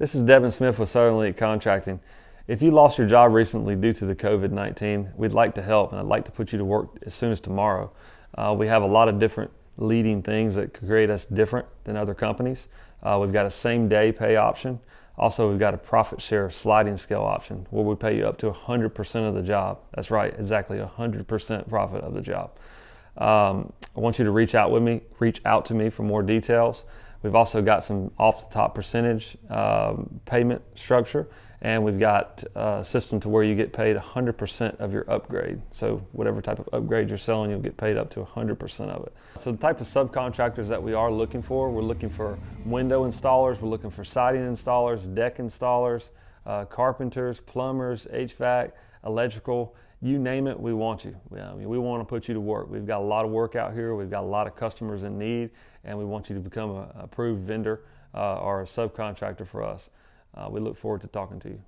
This is Devin Smith with Southern Elite Contracting. If you lost your job recently due to the COVID-19, we'd like to help, and I'd like to put you to work as soon as tomorrow. We have a lot of different leading things that could create us different than other companies. We've got a same-day pay option. Also, we've got a profit share sliding scale option where we pay you up to 100% of the job. That's right, exactly 100% profit of the job. I want you to reach out to me for more details. We've also got some off-the-top percentage payment structure, and we've got a system to where you get paid 100% of your upgrade. So whatever type of upgrade you're selling, you'll get paid up to 100% of it. So the type of subcontractors that we are looking for, we're looking for window installers, we're looking for siding installers, deck installers, carpenters, plumbers, HVAC, electrical. You name it, we want you. We want to put you to work. We've got a lot of work out here. We've got a lot of customers in need, and we want you to become an approved vendor or a subcontractor for us. We look forward to talking to you.